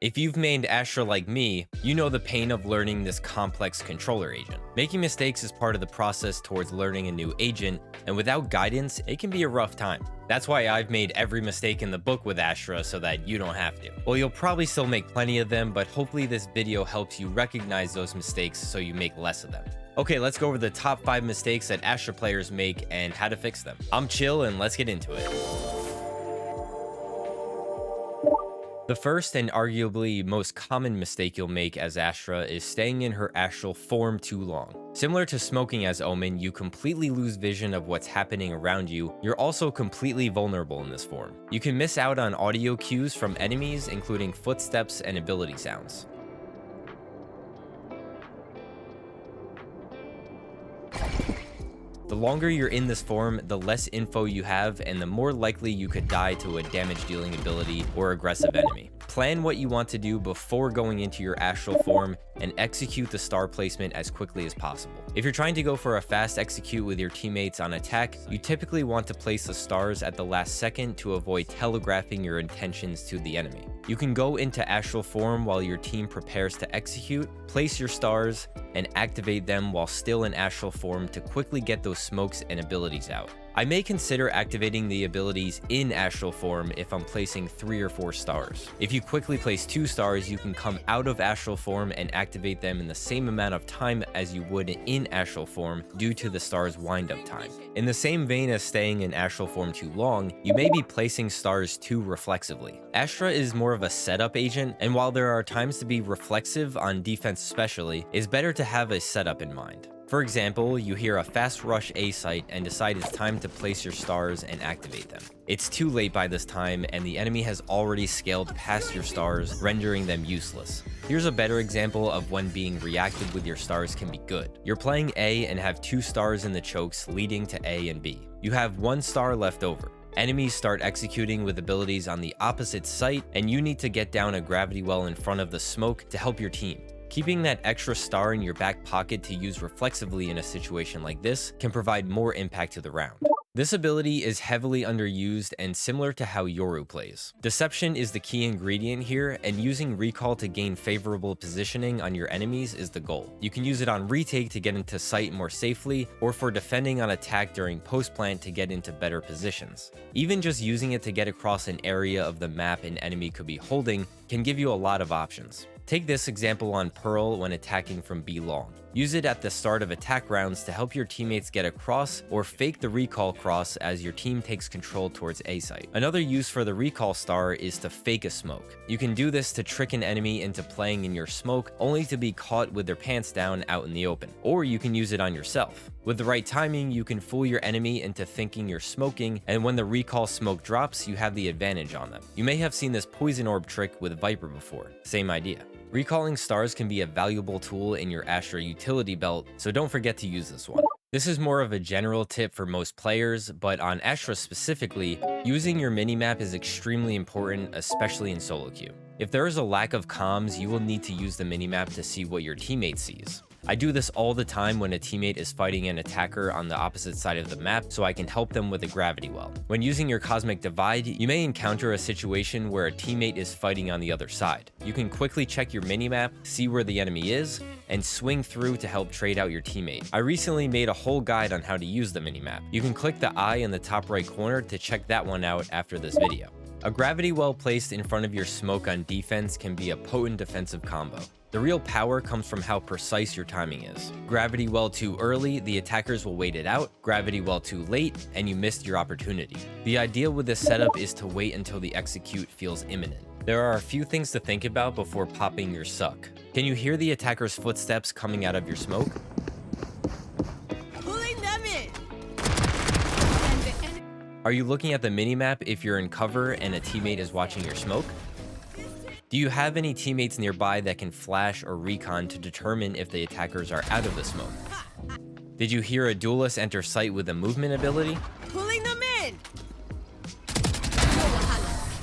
If you've mained Astra like me, you know the pain of learning this complex controller agent. Making mistakes is part of the process towards learning a new agent, and without guidance, it can be a rough time. That's why I've made every mistake in the book with Astra so that you don't have to. Well, you'll probably still make plenty of them, but hopefully this video helps you recognize those mistakes so you make less of them. Okay, let's go over the top 5 mistakes that Astra players make and how to fix them. I'm chill and let's get into it. The first and arguably most common mistake you'll make as Astra is staying in her astral form too long. Similar to smoking as Omen, you completely lose vision of what's happening around you. You're also completely vulnerable in this form. You can miss out on audio cues from enemies, including footsteps and ability sounds. The longer you're in this form, the less info you have, and the more likely you could die to a damage-dealing ability or aggressive enemy. Plan what you want to do before going into your astral form and execute the star placement as quickly as possible. If you're trying to go for a fast execute with your teammates on attack, you typically want to place the stars at the last second to avoid telegraphing your intentions to the enemy. You can go into astral form while your team prepares to execute, place your stars, and activate them while still in astral form to quickly get those smokes and abilities out. I may consider activating the abilities in astral form if I'm placing 3 or 4 stars. If you quickly place 2 stars, you can come out of astral form and activate them in the same amount of time as you would in astral form due to the stars wind-up time. In the same vein as staying in astral form too long, you may be placing stars too reflexively. Astra is more of a setup agent, and while there are times to be reflexive on defense especially, it's better to have a setup in mind. For example, you hear a fast rush A site and decide it's time to place your stars and activate them. It's too late by this time, and the enemy has already scaled past your stars, rendering them useless. Here's a better example of when being reactive with your stars can be good. You're playing A and have 2 stars in the chokes leading to A and B. You have 1 star left over. Enemies start executing with abilities on the opposite site, and you need to get down a gravity well in front of the smoke to help your team. Keeping that extra star in your back pocket to use reflexively in a situation like this can provide more impact to the round. This ability is heavily underused and similar to how Yoru plays. Deception is the key ingredient here, and using recall to gain favorable positioning on your enemies is the goal. You can use it on retake to get into sight more safely, or for defending on attack during post-plant to get into better positions. Even just using it to get across an area of the map an enemy could be holding can give you a lot of options. Take this example on Pearl when attacking from B long. Use it at the start of attack rounds to help your teammates get across, or fake the recall cross as your team takes control towards A site. Another use for the recall star is to fake a smoke. You can do this to trick an enemy into playing in your smoke only to be caught with their pants down out in the open. Or you can use it on yourself. With the right timing, you can fool your enemy into thinking you're smoking, and when the recall smoke drops, you have the advantage on them. You may have seen this poison orb trick with Viper before. Same idea. Recalling stars can be a valuable tool in your Astra utility belt, so don't forget to use this one. This is more of a general tip for most players, but on Astra specifically, using your minimap is extremely important, especially in solo queue. If there is a lack of comms, you will need to use the minimap to see what your teammate sees. I do this all the time when a teammate is fighting an attacker on the opposite side of the map so I can help them with a gravity well. When using your Cosmic Divide, you may encounter a situation where a teammate is fighting on the other side. You can quickly check your minimap, see where the enemy is, and swing through to help trade out your teammate. I recently made a whole guide on how to use the minimap. You can click the eye in the top right corner to check that one out after this video. A gravity well placed in front of your smoke on defense can be a potent defensive combo. The real power comes from how precise your timing is. Gravity well too early, the attackers will wait it out. Gravity well too late, and you missed your opportunity. The idea with this setup is to wait until the execute feels imminent. There are a few things to think about before popping your suck. Can you hear the attacker's footsteps coming out of your smoke? Pulling them in. Are you looking at the minimap if you're in cover and a teammate is watching your smoke? Do you have any teammates nearby that can flash or recon to determine if the attackers are out of the smoke? Did you hear a duelist enter sight with a movement ability? Pulling them in.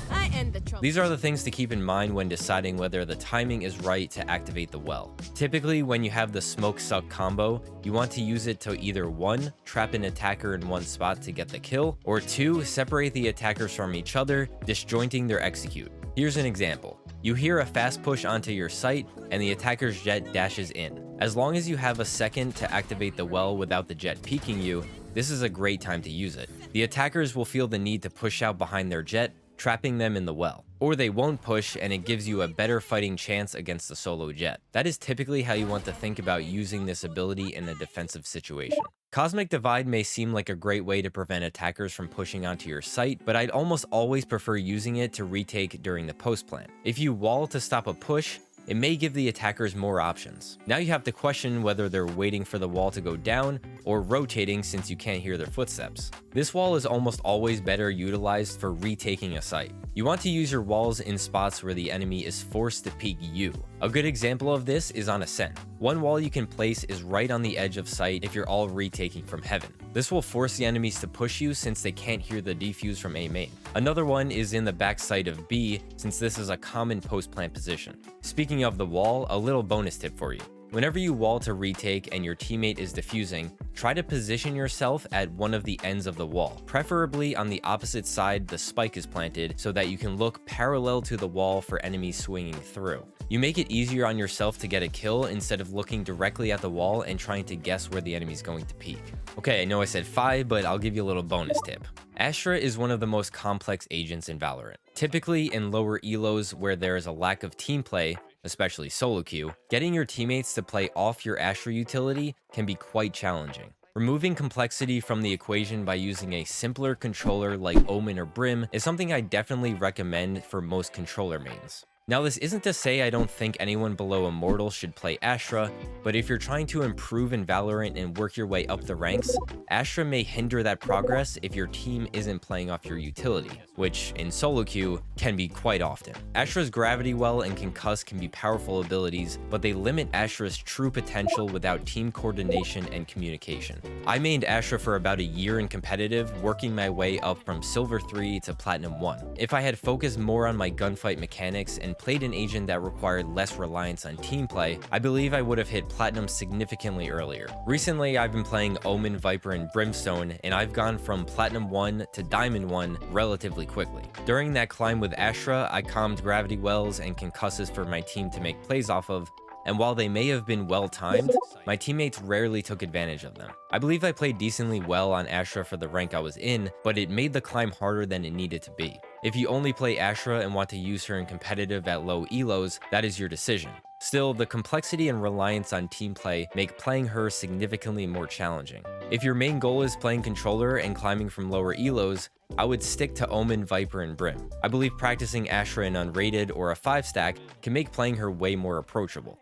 I end the trouble. These are the things to keep in mind when deciding whether the timing is right to activate the well. Typically, when you have the smoke suck combo, you want to use it to either 1. Trap an attacker in one spot to get the kill, or 2. Separate the attackers from each other, disjointing their execute. Here's an example. You hear a fast push onto your site, and the attacker's jet dashes in. As long as you have a second to activate the well without the jet peeking you, this is a great time to use it. The attackers will feel the need to push out behind their jet, trapping them in the well. Or they won't push, and it gives you a better fighting chance against the solo jet. That is typically how you want to think about using this ability in a defensive situation. Cosmic Divide may seem like a great way to prevent attackers from pushing onto your site, but I'd almost always prefer using it to retake during the post plan. If you wall to stop a push, it may give the attackers more options. Now you have to question whether they're waiting for the wall to go down or rotating since you can't hear their footsteps. This wall is almost always better utilized for retaking a site. You want to use your walls in spots where the enemy is forced to peek you. A good example of this is on Ascent. One wall you can place is right on the edge of sight if you're all retaking from heaven. This will force the enemies to push you since they can't hear the defuse from A main. Another one is in the back side of B, since this is a common post plant position. Speaking of the wall, a little bonus tip for you. Whenever you wall to retake and your teammate is defusing, try to position yourself at one of the ends of the wall, preferably on the opposite side the spike is planted so that you can look parallel to the wall for enemies swinging through. You make it easier on yourself to get a kill instead of looking directly at the wall and trying to guess where the enemy's going to peek. Okay, I know I said 5, but I'll give you a little bonus tip. Astra is one of the most complex agents in Valorant. Typically in lower elos where there is a lack of team play, especially solo queue, getting your teammates to play off your Astra utility can be quite challenging. Removing complexity from the equation by using a simpler controller like Omen or Brim is something I definitely recommend for most controller mains. Now, this isn't to say I don't think anyone below Immortal should play Astra, but if you're trying to improve in Valorant and work your way up the ranks, Astra may hinder that progress if your team isn't playing off your utility, which in solo queue can be quite often. Astra's Gravity Well and Concuss can be powerful abilities, but they limit Astra's true potential without team coordination and communication. I mained Astra for about a year in competitive, working my way up from Silver 3 to Platinum 1. If I had focused more on my gunfight mechanics and played an agent that required less reliance on team play, I believe I would have hit Platinum significantly earlier. Recently, I've been playing Omen, Viper, and Brimstone, and I've gone from Platinum 1 to Diamond 1 relatively quickly. During that climb with Astra, I calmed Gravity Wells and Concusses for my team to make plays off of, and while they may have been well timed, my teammates rarely took advantage of them. I believe I played decently well on Astra for the rank I was in, but it made the climb harder than it needed to be. If you only play Astra and want to use her in competitive at low elos, that is your decision. Still, the complexity and reliance on team play make playing her significantly more challenging. If your main goal is playing controller and climbing from lower elos, I would stick to Omen, Viper, and Brim. I believe practicing Astra in unrated or a 5-stack can make playing her way more approachable.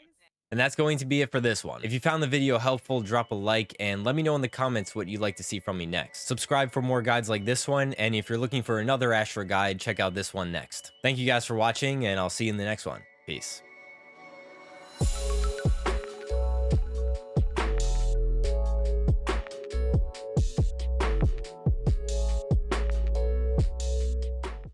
And that's going to be it for this one. If you found the video helpful, drop a like and let me know in the comments what you'd like to see from me next. Subscribe for more guides like this one, and if you're looking for another Astra guide, check out this one next. Thank you guys for watching, and I'll see you in the next one. Peace.